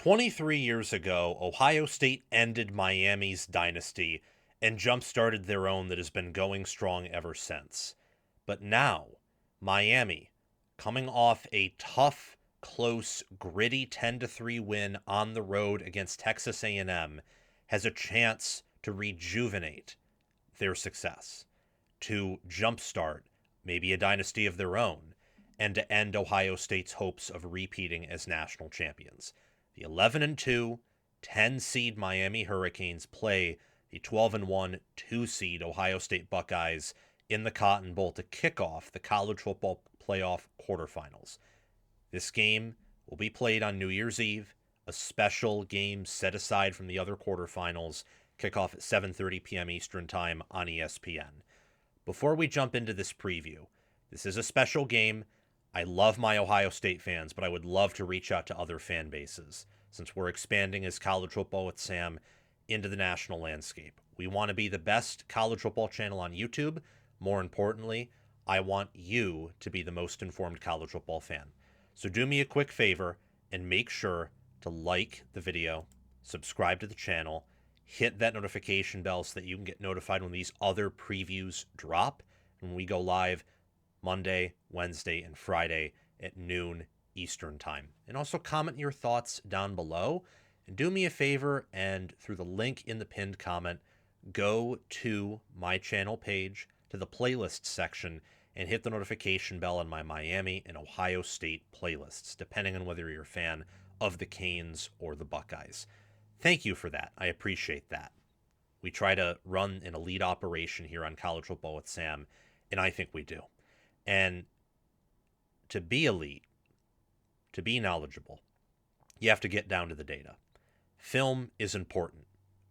23 years ago, Ohio State ended Miami's dynasty and jump-started their own that has been going strong ever since. But now, Miami, coming off a tough, close, gritty 10-3 win on the road against Texas A&M, has a chance to rejuvenate their success, to jumpstart maybe a dynasty of their own, and to end Ohio State's hopes of repeating as national champions. The 11-2, 10-seed Miami Hurricanes play the 12-1, 2-seed Ohio State Buckeyes in the Cotton Bowl to kick off the College Football Playoff Quarterfinals. This game will be played on New Year's Eve, a special game set aside from the other quarterfinals, kickoff at 7:30 p.m. Eastern Time on ESPN. Before we jump into this preview, this is a special game. I love my Ohio State fans, but I would love to reach out to other fan bases since we're expanding as College Football with Sam into the national landscape. We want to be the best college football channel on YouTube. More importantly, I want you to be the most informed college football fan. So do me a quick favor and make sure to like the video, subscribe to the channel, hit that notification bell so that you can get notified when these other previews drop, when we go live Monday, Wednesday, and Friday at noon Eastern Time. And also comment your thoughts down below. And do me a favor, and through the link in the pinned comment, go to my channel page, to the playlist section, and hit the notification bell on my Miami and Ohio State playlists, depending on whether you're a fan of the Canes or the Buckeyes. Thank you for that. I appreciate that. We try to run an elite operation here on College Football with Sam, and I think we do. And to be elite, to be knowledgeable, you have to get down to the data. Film is important.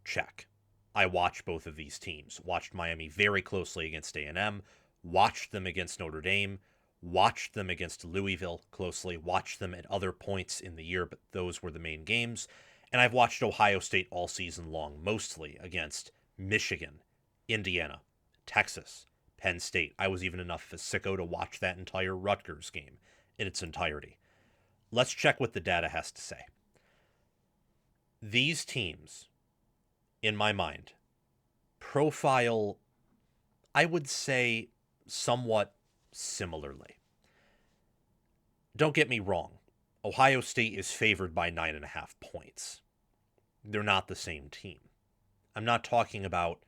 Check. I watched both of these teams. Watched Miami very closely against A&M, watched them against Notre Dame, watched them against Louisville closely, watched them at other points in the year, but those were the main games. And I've watched Ohio State all season long, mostly against Michigan, Indiana, Texas, Penn State. I was even enough of a sicko to watch that entire Rutgers game in its entirety. Let's check what the data has to say. These teams, in my mind, profile, I would say, somewhat similarly. Don't get me wrong. Ohio State is favored by 9.5 points. They're not the same team. I'm not talking about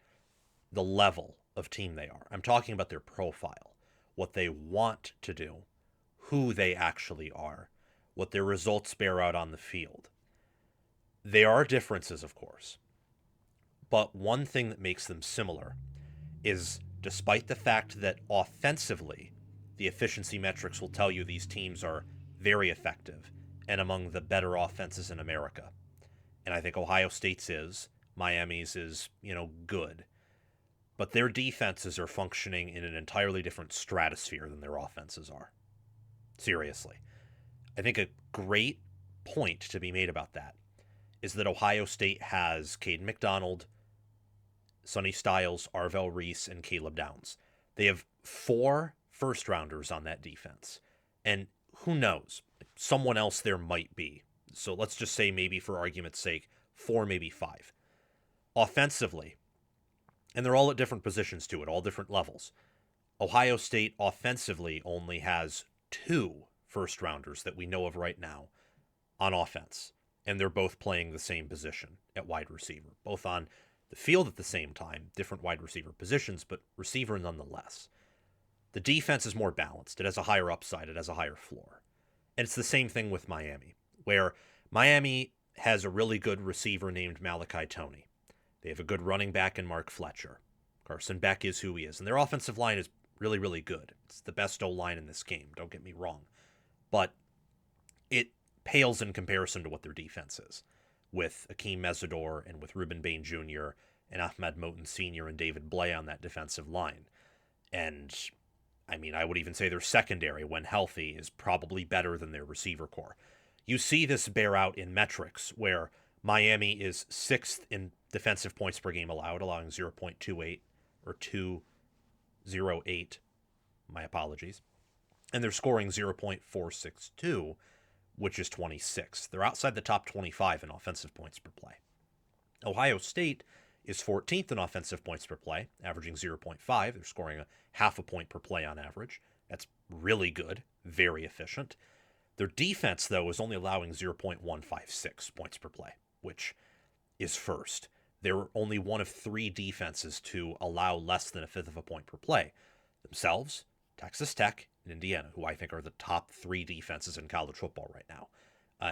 the level of team they are. I'm talking about their profile, what they want to do, who they actually are, what their results bear out on the field. There are differences, of course, but one thing that makes them similar is, despite the fact that offensively, the efficiency metrics will tell you these teams are very effective and among the better offenses in America. And I think Ohio State's is, Miami's is, good. But their defenses are functioning in an entirely different stratosphere than their offenses are. Seriously. I think a great point to be made about that is that Ohio State has Caden McDonald, Sonny Styles, Arvell Reese, and Caleb Downs. They have 4 first-rounders on that defense. And who knows? Someone else there might be. So let's just say maybe for argument's sake, 4, maybe 5. Offensively, and they're all at different positions too, at all different levels, Ohio State offensively only has 2 first-rounders that we know of right now on offense. And they're both playing the same position at wide receiver, both on the field at the same time, different wide receiver positions, but receiver nonetheless. The defense is more balanced. It has a higher upside. It has a higher floor. And it's the same thing with Miami, where Miami has a really good receiver named Malachi Toney. They have a good running back in Mark Fletcher. Carson Beck is who he is. And their offensive line is really, really good. It's the best O-line in this game, don't get me wrong. But it pales in comparison to what their defense is, with Akheem Mesidor and with Rueben Bain Jr. and Ahmed Moten Sr. and David Blay on that defensive line. And, I would even say their secondary, when healthy, is probably better than their receiver core. You see this bear out in metrics, where Miami is 6th in defensive points per game allowed, allowing 0.28 or 208. My apologies. And they're scoring 0.462, which is 26th. They're outside the top 25 in offensive points per play. Ohio State is 14th in offensive points per play, averaging 0.5. They're scoring a half a point per play on average. That's really good, very efficient. Their defense, though, is only allowing 0.156 points per play, which is first. They're only one of 3 defenses to allow less than a fifth of a point per play. Themselves, Texas Tech, and Indiana, who I think are the top 3 defenses in college football right now,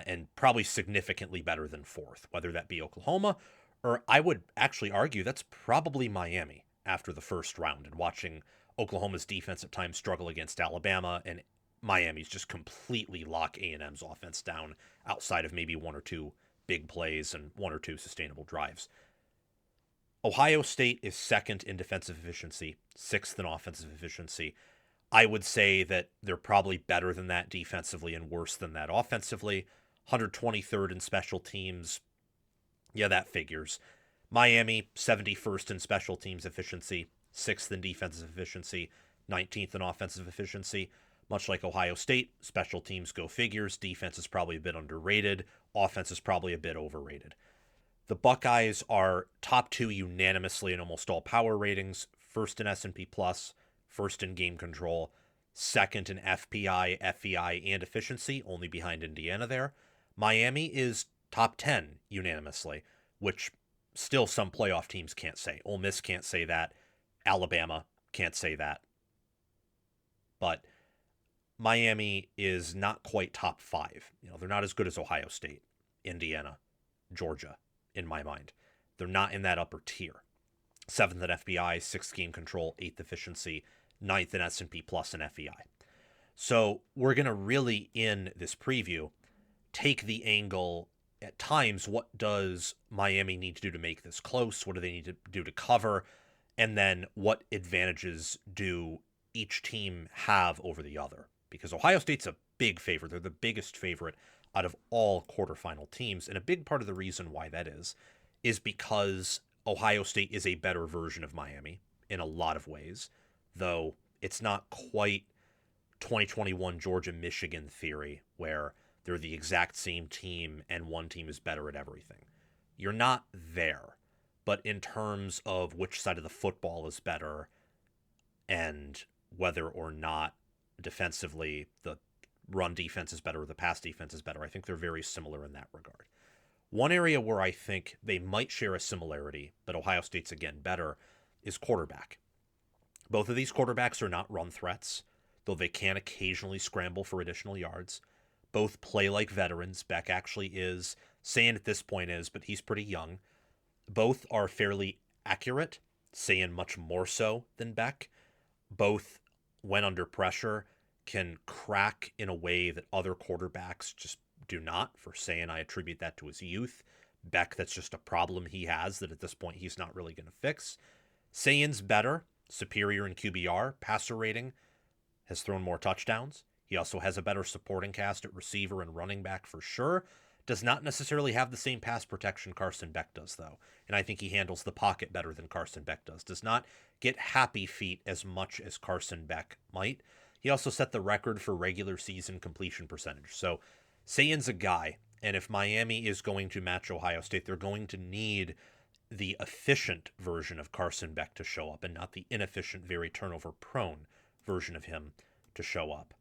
and probably significantly better than fourth, whether that be Oklahoma, or I would actually argue that's probably Miami after the first round, and watching Oklahoma's defense at times struggle against Alabama, and Miami's just completely lock A&M's offense down outside of maybe 1 or 2 big plays and 1 or 2 sustainable drives. Ohio State is second in defensive efficiency, 6th in offensive efficiency. I would say that they're probably better than that defensively and worse than that offensively. 123rd in special teams. Yeah, that figures. Miami, 71st in special teams efficiency, 6th in defensive efficiency, 19th in offensive efficiency. Much like Ohio State, special teams go figures. Defense is probably a bit underrated. Offense is probably a bit overrated. The Buckeyes are top 2 unanimously in almost all power ratings. First in S&P Plus, first in game control, second in FPI, FEI, and efficiency, only behind Indiana there. Miami is top 10 unanimously, which still some playoff teams can't say. Ole Miss can't say that. Alabama can't say that. But Miami is not quite top 5. They're not as good as Ohio State, Indiana, Georgia, in my mind. They're not in that upper tier. 7th at FBI, 6th game control, 8th efficiency, 9th in S&P Plus and FEI. So we're going to really, in this preview, take the angle at times, what does Miami need to do to make this close? What do they need to do to cover? And then what advantages do each team have over the other? Because Ohio State's a big favorite. They're the biggest favorite out of all quarterfinal teams. And a big part of the reason why that is because Ohio State is a better version of Miami in a lot of ways, though it's not quite 2021 Georgia-Michigan theory where they're the exact same team and one team is better at everything. You're not there. But in terms of which side of the football is better and whether or not defensively the run defense is better or the pass defense is better, I think they're very similar in that regard. One area where I think they might share a similarity, but Ohio State's again better, is quarterback. Both of these quarterbacks are not run threats, though they can occasionally scramble for additional yards. Both play like veterans. Beck actually is. Sayin at this point is, but he's pretty young. Both are fairly accurate. Sayin much more so than Beck. Both, when under pressure, can crack in a way that other quarterbacks just do not. For Sayin, I attribute that to his youth. Beck, that's just a problem he has that at this point he's not really going to fix. Sayin's better, superior in QBR, passer rating, has thrown more touchdowns. He also has a better supporting cast at receiver and running back for sure. Does not necessarily have the same pass protection Carson Beck does, though. And I think he handles the pocket better than Carson Beck does. Does not get happy feet as much as Carson Beck might. He also set the record for regular season completion percentage. So Sayin's a guy, and if Miami is going to match Ohio State, they're going to need the efficient version of Carson Beck to show up and not the inefficient, very turnover-prone version of him to show up.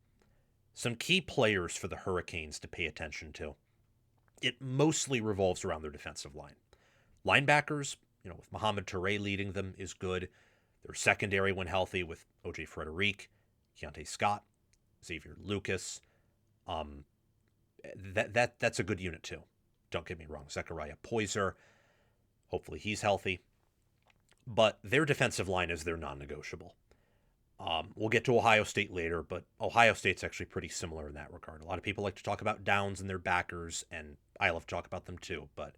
Some key players for the Hurricanes to pay attention to. It mostly revolves around their defensive line. Linebackers, with Mohamed Toure leading them, is good. Their secondary, when healthy, with O.J. Frederick, Keontae Scott, Xavier Lucas. That's a good unit, too. Don't get me wrong. Zechariah Poyser, hopefully he's healthy. But their defensive line is their non-negotiable. We'll get to Ohio State later, but Ohio State's actually pretty similar in that regard. A lot of people like to talk about downs and their backers, and I love to talk about them too, but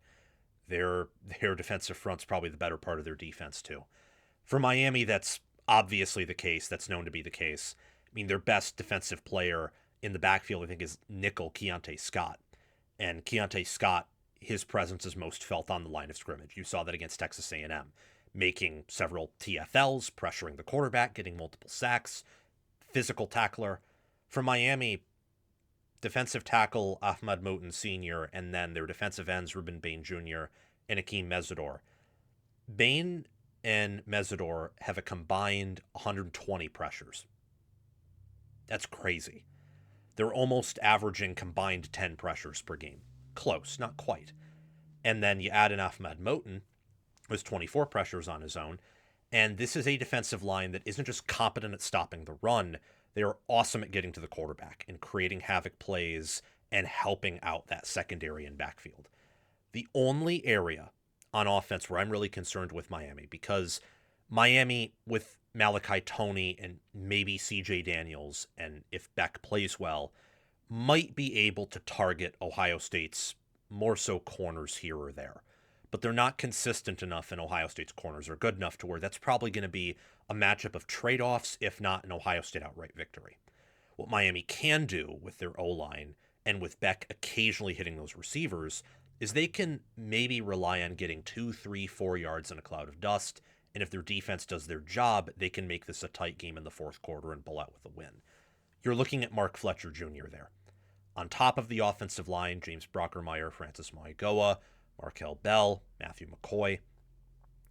their defensive front's probably the better part of their defense too. For Miami, that's obviously the case. That's known to be the case. I mean, their best defensive player in the backfield, I think, is nickel Keontae Scott. And Keontae Scott, his presence is most felt on the line of scrimmage. You saw that against Texas A&M. Making several TFLs, pressuring the quarterback, getting multiple sacks, physical tackler. For Miami, defensive tackle Ahmad Moten Sr., and then their defensive ends Rueben Bain Jr. and Akheem Mesidor. Bain and Mesidor have a combined 120 pressures. That's crazy. They're almost averaging combined 10 pressures per game. Close, not quite. And then you add in Ahmad Moten, who has 24 pressures on his own. And this is a defensive line that isn't just competent at stopping the run. They are awesome at getting to the quarterback and creating havoc plays and helping out that secondary and backfield. The only area on offense where I'm really concerned with Miami, because Miami with Malachi Toney and maybe CJ Daniels, and if Beck plays well, might be able to target Ohio State's more so corners here or there. But they're not consistent enough, and Ohio State's corners are good enough to where that's probably going to be a matchup of trade-offs, if not an Ohio State outright victory. What Miami can do with their O-line and with Beck occasionally hitting those receivers is they can maybe rely on getting 2, 3, 4 yards in a cloud of dust, and if their defense does their job, they can make this a tight game in the fourth quarter and pull out with a win. You're looking at Mark Fletcher Jr. there. On top of the offensive line, James Brockermeyer, Francis Maigoa, Markel Bell, Matthew McCoy.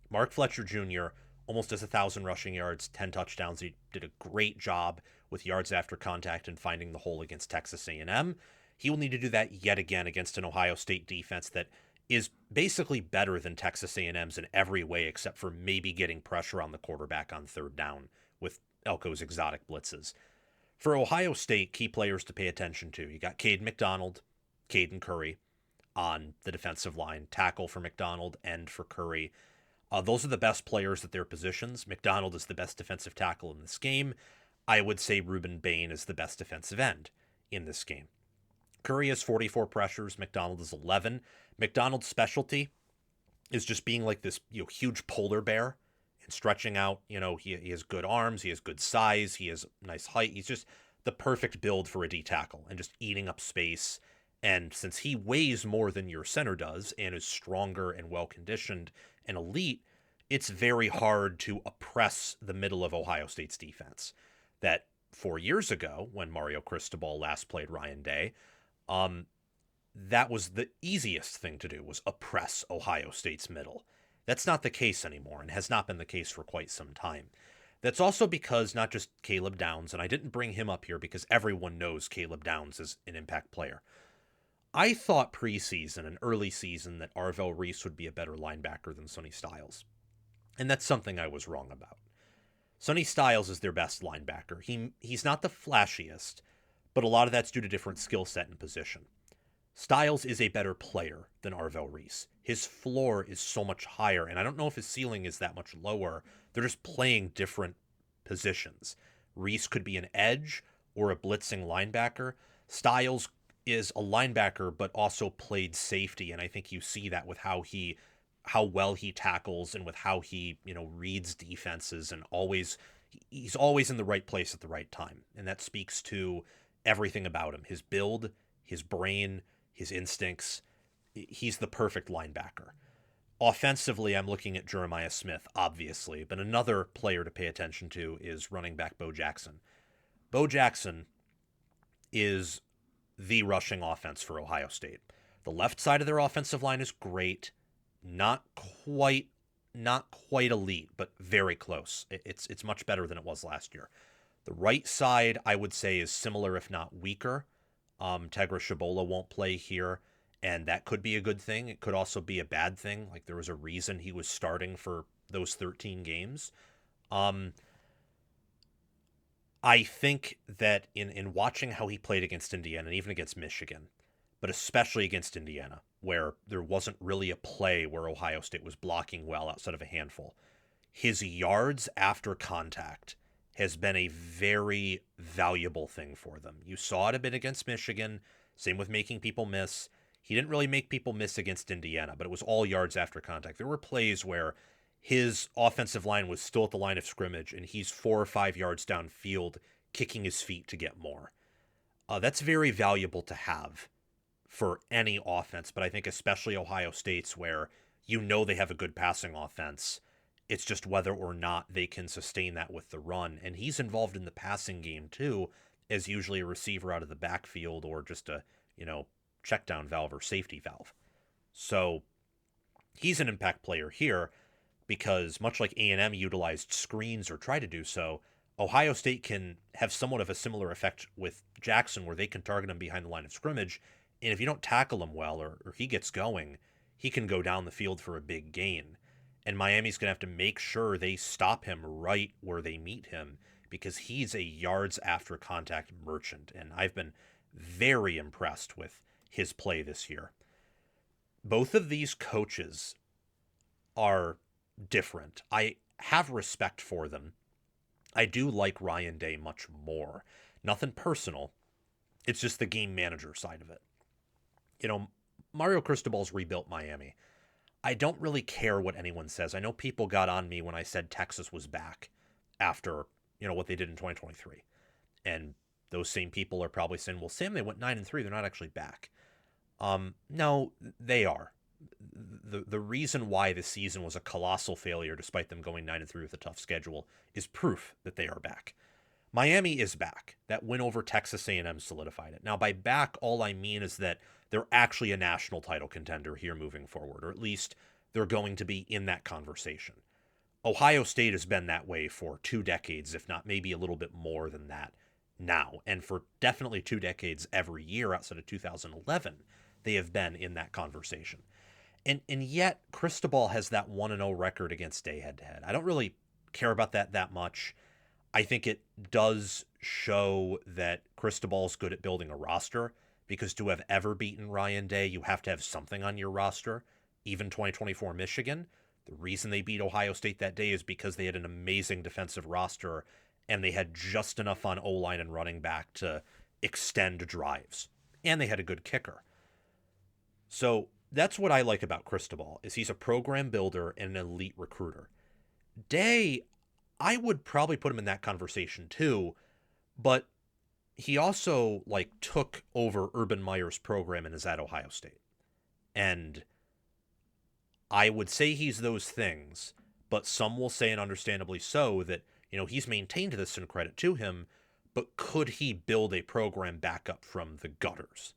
Mark Fletcher Jr. almost has 1,000 rushing yards, 10 touchdowns. He did a great job with yards after contact and finding the hole against Texas A&M. He will need to do that yet again against an Ohio State defense that is basically better than Texas A&M's in every way except for maybe getting pressure on the quarterback on third down with Elko's exotic blitzes. For Ohio State, key players to pay attention to. You got Cade McDonald, Caden Curry on the defensive line, tackle for McDonald, end for Curry. Those are the best players at their positions. McDonald is the best defensive tackle in this game. I would say Rueben Bain is the best defensive end in this game. Curry has 44 pressures. McDonald is 11. McDonald's specialty is just being like this, huge polar bear and stretching out. He has good arms. He has good size. He has nice height. He's just the perfect build for a D tackle and just eating up space. And since he weighs more than your center does and is stronger and well-conditioned and elite, it's very hard to oppress the middle of Ohio State's defense. That 4 years ago, when Mario Cristobal last played Ryan Day, that was the easiest thing to do, was oppress Ohio State's middle. That's not the case anymore and has not been the case for quite some time. That's also because not just Caleb Downs, and I didn't bring him up here because everyone knows Caleb Downs is an impact player. I thought preseason and early season that Arvell Reese would be a better linebacker than Sonny Styles. And that's something I was wrong about. Sonny Styles is their best linebacker. He's not the flashiest, but a lot of that's due to different skill set and position. Styles is a better player than Arvell Reese. His floor is so much higher, and I don't know if his ceiling is that much lower. They're just playing different positions. Reese could be an edge or a blitzing linebacker. Styles is a linebacker, but also played safety, and I think you see that with how well he tackles and with how he, reads defenses, and he's always in the right place at the right time. And that speaks to everything about him. His build, his brain, his instincts. He's the perfect linebacker. Offensively, I'm looking at Jeremiah Smith, obviously, but another player to pay attention to is running back Bo Jackson. Bo Jackson is the rushing offense for Ohio State. The left side of their offensive line is great. Not quite elite, but very close. It's much better than it was last year. The right side, I would say, is similar, if not weaker. Tegra Shabola won't play here, and that could be a good thing. It could also be a bad thing. Like, there was a reason he was starting for those 13 games. I think that in watching how he played against Indiana, and even against Michigan, but especially against Indiana, where there wasn't really a play where Ohio State was blocking well outside of a handful, his yards after contact has been a very valuable thing for them. You saw it a bit against Michigan, same with making people miss. He didn't really make people miss against Indiana, but it was all yards after contact. There were plays where his offensive line was still at the line of scrimmage, and he's 4 or 5 yards downfield, kicking his feet to get more. That's very valuable to have for any offense, but I think especially Ohio State's, where they have a good passing offense. It's just whether or not they can sustain that with the run. And he's involved in the passing game too, as usually a receiver out of the backfield or just a, check down valve or safety valve. So he's an impact player here because much like A&M utilized screens or tried to do so, Ohio State can have somewhat of a similar effect with Jackson where they can target him behind the line of scrimmage. And if you don't tackle him well or he gets going, he can go down the field for a big gain. And Miami's going to have to make sure they stop him right where they meet him because he's a yards after contact merchant. And I've been very impressed with his play this year. Both of these coaches are different. I have respect for them. I do like Ryan Day much more. Nothing personal. It's just the game manager side of it. Mario Cristobal's rebuilt Miami. I don't really care what anyone says. I know people got on me when I said Texas was back after, what they did in 2023. And those same people are probably saying, well, Sam, they went 9-3. They're not actually back. No, they are. The reason why this season was a colossal failure, despite them going 9-3 with a tough schedule, is proof that they are back. Miami is back. That win over Texas A&M solidified it. Now, by back, all I mean is that they're actually a national title contender here moving forward, or at least they're going to be in that conversation. Ohio State has been that way for 2 decades, if not maybe a little bit more than that now. And for definitely 2 decades every year outside of 2011, they have been in that conversation. And yet, Cristobal has that 1-0 record against Day head-to-head. I don't really care about that much. I think it does show that Cristobal's good at building a roster, because to have ever beaten Ryan Day, you have to have something on your roster. Even 2024 Michigan, the reason they beat Ohio State that day is because they had an amazing defensive roster, and they had just enough on O-line and running back to extend drives. And they had a good kicker. So that's what I like about Cristobal, is he's a program builder and an elite recruiter. Day, I would probably put him in that conversation too, but he also took over Urban Meyer's program and is at Ohio State. And I would say he's those things, but some will say, and understandably so, that, he's maintained this and credit to him, but could he build a program back up from the gutters?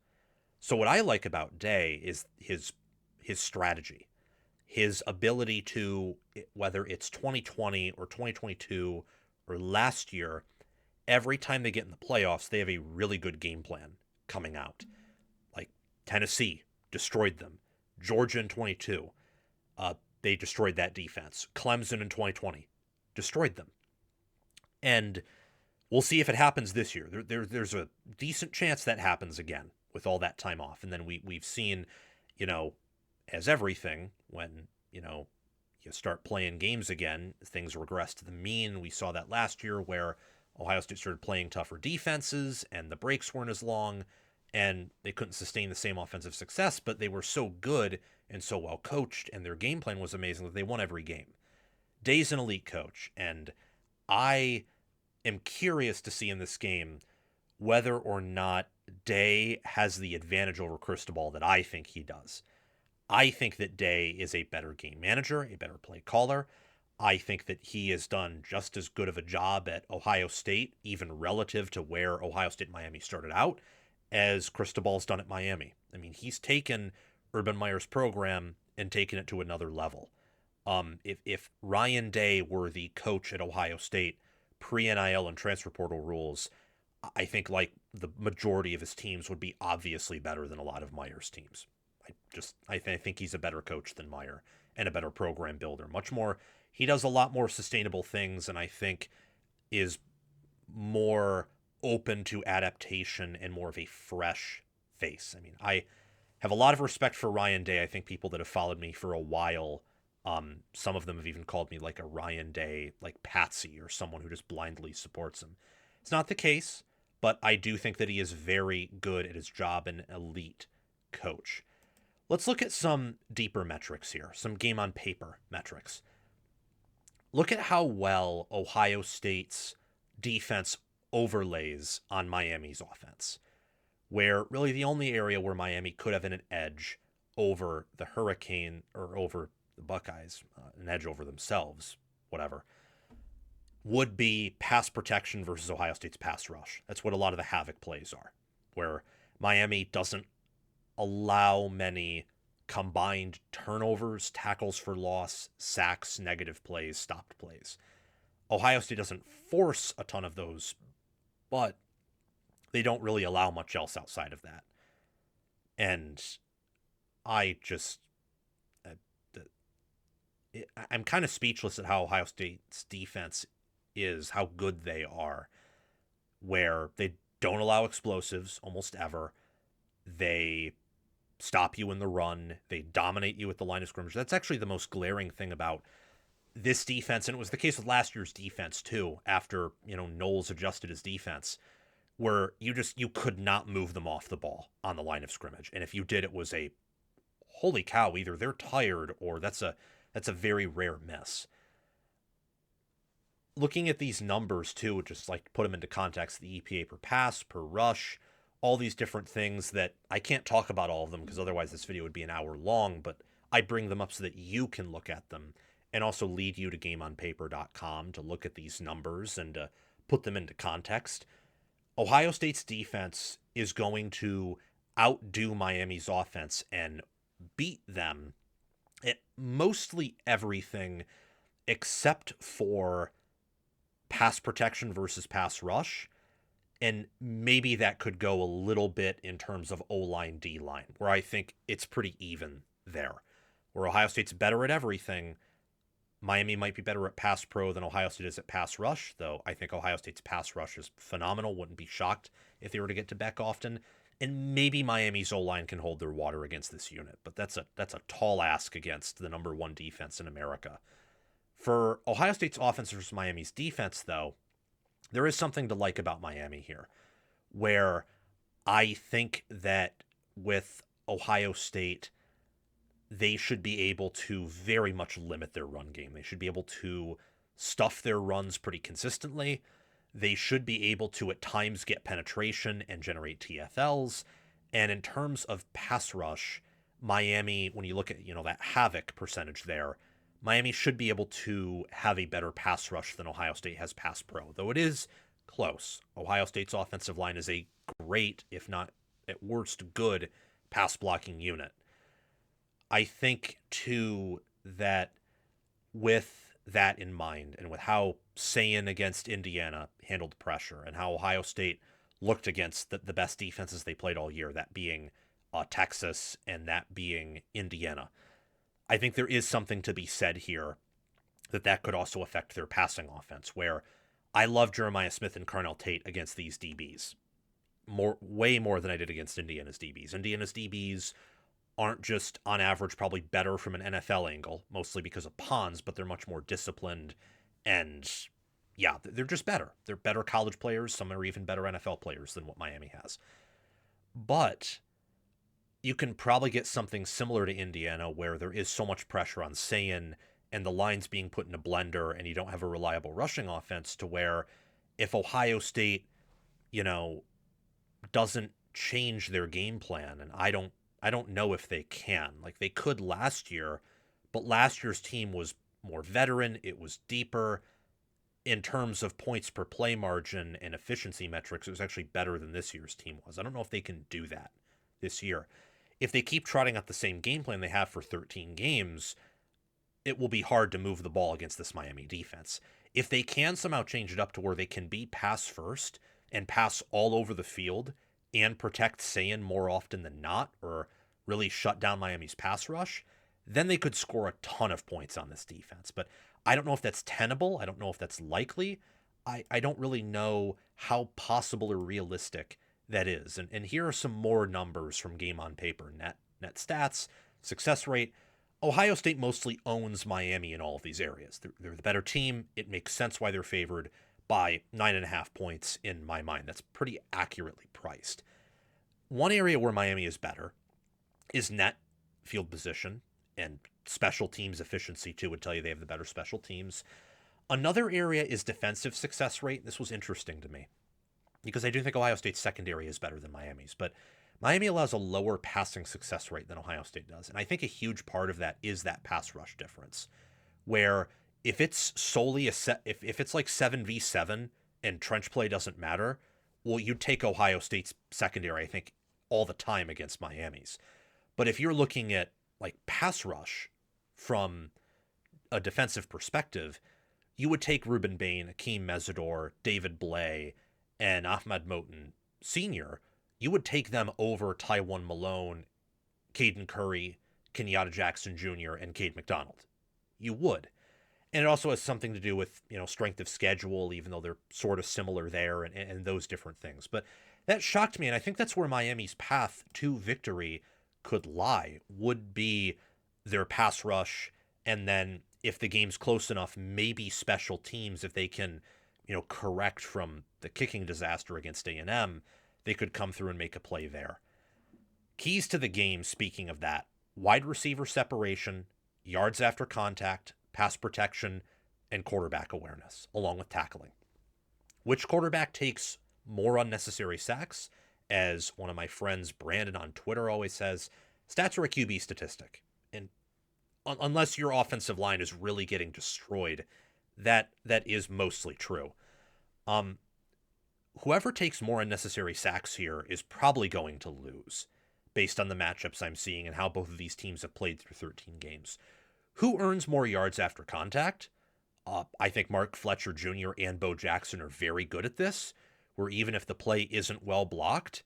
So what I like about Day is his strategy, his ability to, whether it's 2020 or 2022 or last year, every time they get in the playoffs, they have a really good game plan coming out. Like Tennessee destroyed them. Georgia in 22, they destroyed that defense. Clemson in 2020 destroyed them. And we'll see if it happens this year. There's a decent chance that happens again with all that time off. And then we've seen, as everything, when, you start playing games again, things regress to the mean. We saw that last year where Ohio State started playing tougher defenses and the breaks weren't as long and they couldn't sustain the same offensive success, but they were so good and so well coached and their game plan was amazing that they won every game. Day's an elite coach, and I am curious to see in this game whether or not Day has the advantage over Cristobal that I think he does. I think that Day is a better game manager, a better play caller. I think that he has done just as good of a job at Ohio State, even relative to where Ohio State and Miami started out, as Cristobal's done at Miami. I mean, he's taken Urban Meyer's program and taken it to another level. If Ryan Day were the coach at Ohio State pre-NIL and transfer portal rules, I think the majority of his teams would be obviously better than a lot of Meyer's teams. I think he's a better coach than Meyer and a better program builder. Much more, he does a lot more sustainable things, and I think is more open to adaptation and more of a fresh face. I mean, I have a lot of respect for Ryan Day. I think people that have followed me for a while, some of them have even called me like a Ryan Day, patsy, or someone who just blindly supports him. It's not the case, but I do think that he is very good at his job, an elite coach. Let's look at some deeper metrics here, some game on paper metrics. Look at how well Ohio State's defense overlays on Miami's offense, where really the only area where Miami could have an edge over the Hurricane or over the Buckeyes, an edge over themselves, whatever, would be pass protection versus Ohio State's pass rush. That's what a lot of the havoc plays are, where Miami doesn't allow many combined turnovers, tackles for loss, sacks, negative plays, stopped plays. Ohio State doesn't force a ton of those, but they don't really allow much else outside of that. And I just, I'm kind of speechless at how Ohio State's defense is, how good they are, where they don't allow explosives almost ever. They stop you in the run. They dominate you at the line of scrimmage. That's actually the most glaring thing about this defense, and it was the case with last year's defense too, after, Knowles adjusted his defense, where you could not move them off the ball on the line of scrimmage. And if you did, it was a holy cow, either they're tired or that's a very rare miss. Looking at these numbers too, just like put them into context, the EPA per pass, per rush, all these different things that I can't talk about all of them because otherwise this video would be an hour long, but I bring them up so that you can look at them and also lead you to gameonpaper.com to look at these numbers and to put them into context. Ohio State's defense is going to outdo Miami's offense and beat them at mostly everything except for pass protection versus pass rush. And maybe that could go a little bit in terms of O-line, D-line, where I think it's pretty even there. Where Ohio State's better at everything, Miami might be better at pass pro than Ohio State is at pass rush, though I think Ohio State's pass rush is phenomenal. Wouldn't be shocked if they were to get to Beck often. And maybe Miami's O-line can hold their water against this unit, but that's a tall ask against the number one defense in America. For Ohio State's offense versus Miami's defense, though, there is something to like about Miami here, where I think that with Ohio State, they should be able to very much limit their run game. They should be able to stuff their runs pretty consistently. They should be able to at times get penetration and generate TFLs. And in terms of pass rush, Miami, when you look at, that havoc percentage there, Miami should be able to have a better pass rush than Ohio State has pass pro, though it is close. Ohio State's offensive line is a great, if not at worst good, pass blocking unit. I think, too, that with that in mind and with how Sayin against Indiana handled pressure and how Ohio State looked against the best defenses they played all year, that being Texas and that being Indiana, I think there is something to be said here that could also affect their passing offense, where I love Jeremiah Smith and Carnell Tate against these DBs. Way more than I did against Indiana's DBs. Indiana's DBs aren't just on average probably better from an NFL angle, mostly because of Pons, but they're much more disciplined and yeah, they're just better. They're better college players. Some are even better NFL players than what Miami has. But you can probably get something similar to Indiana where there is so much pressure on Sayin and the line's being put in a blender and you don't have a reliable rushing offense to where if Ohio State, doesn't change their game plan, and I don't know if they can. Like they could last year, but last year's team was more veteran, it was deeper. In terms of points per play margin and efficiency metrics, it was actually better than this year's team was. I don't know if they can do that this year. If they keep trotting out the same game plan they have for 13 games, it will be hard to move the ball against this Miami defense. If they can somehow change it up to where they can be pass first and pass all over the field and protect Sayin more often than not, or really shut down Miami's pass rush, then they could score a ton of points on this defense. But I don't know if that's tenable. I don't know if that's likely. I don't really know how possible or realistic that is. And here are some more numbers from Game on Paper. Net stats, success rate. Ohio State mostly owns Miami in all of these areas. They're the better team. It makes sense why they're favored by 9.5 points in my mind. That's pretty accurately priced. One area where Miami is better is net field position, and special teams efficiency too would tell you they have the better special teams. Another area is defensive success rate. This was interesting to me because I do think Ohio State's secondary is better than Miami's, but Miami allows a lower passing success rate than Ohio State does. And I think a huge part of that is that pass rush difference, where if it's solely if it's like 7v7 and trench play doesn't matter, well, you take Ohio State's secondary, I think, all the time against Miami's. But if you're looking at like pass rush from a defensive perspective, you would take Rueben Bain, Akheem Mesidor, David Blay, and Ahmad Moten Sr. You would take them over Tywone Malone, Caden Curry, Kenyatta Jackson Jr., and Cade McDonald. You would. And it also has something to do with, strength of schedule, even though they're sort of similar there and those different things. But that shocked me, and I think that's where Miami's path to victory could lie, would be their pass rush, and then if the game's close enough, maybe special teams, if they can, correct from the kicking disaster against A&M, they could come through and make a play there. Keys to the game, speaking of that, wide receiver separation, yards after contact, pass protection, and quarterback awareness, along with tackling. Which quarterback takes more unnecessary sacks? As one of my friends, Brandon, on Twitter always says, stats are a QB statistic. And unless your offensive line is really getting destroyed, that is mostly true. Whoever takes more unnecessary sacks here is probably going to lose, based on the matchups I'm seeing and how both of these teams have played through 13 games. Who earns more yards after contact? I think Mark Fletcher Jr. and Bo Jackson are very good at this, where even if the play isn't well blocked,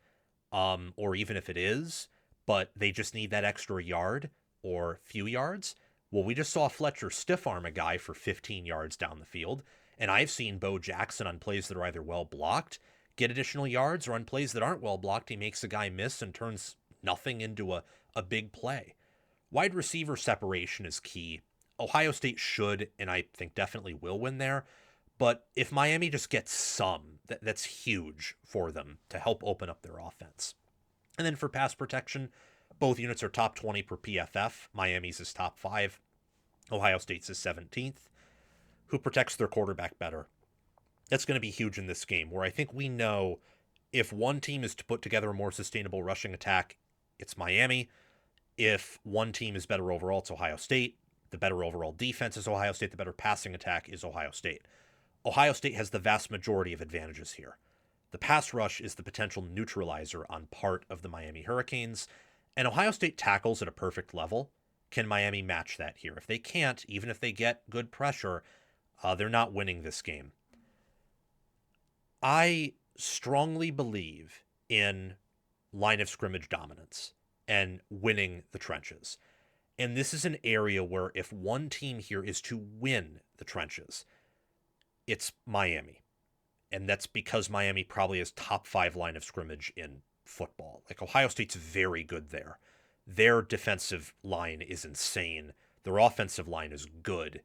or even if it is, but they just need that extra yard or few yards. Well, we just saw Fletcher stiff arm a guy for 15 yards down the field, and I've seen Bo Jackson on plays that are either well blocked get additional yards, or on plays that aren't well blocked, he makes a guy miss and turns nothing into a big play. Wide receiver separation is key. Ohio State should, and I think definitely will win there. But if Miami just gets some, that's huge for them to help open up their offense. And then for pass protection, both units are top 20 per PFF. Miami's is top 5. Ohio State's is 17th. Who protects their quarterback better? That's going to be huge in this game, where I think we know if one team is to put together a more sustainable rushing attack, it's Miami. If one team is better overall, it's Ohio State. The better overall defense is Ohio State. The better passing attack is Ohio State. Ohio State has the vast majority of advantages here. The pass rush is the potential neutralizer on part of the Miami Hurricanes, and Ohio State tackles at a perfect level. Can Miami match that here? If they can't, even if they get good pressure, they're not winning this game. I strongly believe in line of scrimmage dominance and winning the trenches. And this is an area where if one team here is to win the trenches, it's Miami. And that's because Miami probably has top 5 line of scrimmage in football. Like, Ohio State's very good there. Their defensive line is insane. Their offensive line is good.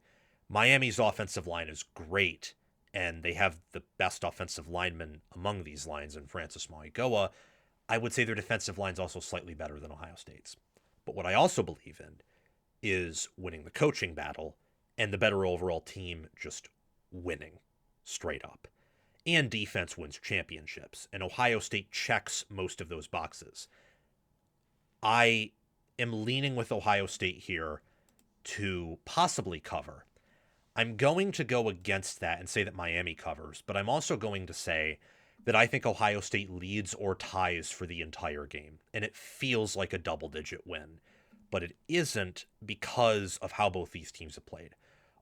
Miami's offensive line is great, and they have the best offensive lineman among these lines in Francis Mauigoa. I would say their defensive line's also slightly better than Ohio State's. But what I also believe in is winning the coaching battle and the better overall team just winning straight up. And defense wins championships, and Ohio State checks most of those boxes. I am leaning with Ohio State here to possibly cover. I'm going to go against that and say that Miami covers, but I'm also going to say that I think Ohio State leads or ties for the entire game, and it feels like a double-digit win, but it isn't because of how both these teams have played.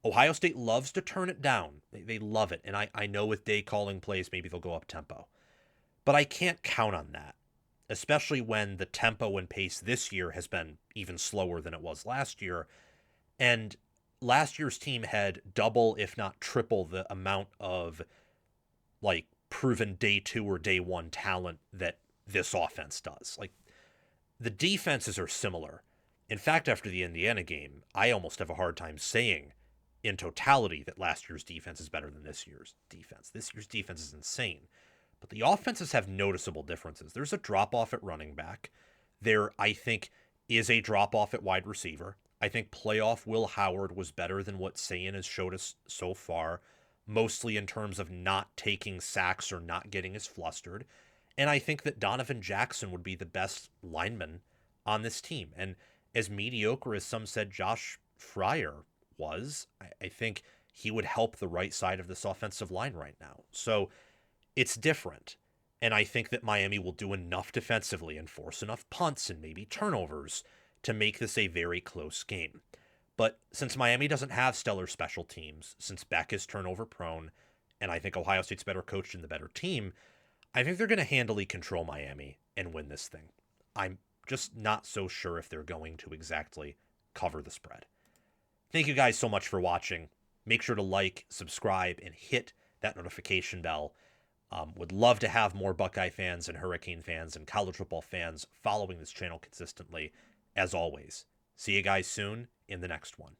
Ohio State loves to turn it down. They love it, and I know with Day calling plays, maybe they'll go up tempo. But I can't count on that, especially when the tempo and pace this year has been even slower than it was last year, and last year's team had double, if not triple, the amount of like proven day 2 or day 1 talent that this offense does. Like, the defenses are similar. In fact, after the Indiana game, I almost have a hard time saying in totality that last year's defense is better than this year's defense. This year's defense is insane. But the offenses have noticeable differences. There's a drop-off at running back. There, I think, is a drop-off at wide receiver. I think playoff Will Howard was better than what Sayin has showed us so far, mostly in terms of not taking sacks or not getting as flustered. And I think that Donovan Jackson would be the best lineman on this team. And as mediocre as some said Josh Fryer was, I think he would help the right side of this offensive line right now. So it's different. And I think that Miami will do enough defensively and force enough punts and maybe turnovers to make this a very close game. But since Miami doesn't have stellar special teams, since Beck is turnover prone, and I think Ohio State's better coached and the better team, I think they're going to handily control Miami and win this thing. I'm just not so sure if they're going to exactly cover the spread. Thank you guys so much for watching. Make sure to like, subscribe, and hit that notification bell. Would love to have more Buckeye fans and Hurricane fans and college football fans following this channel consistently. As always, see you guys soon in the next one.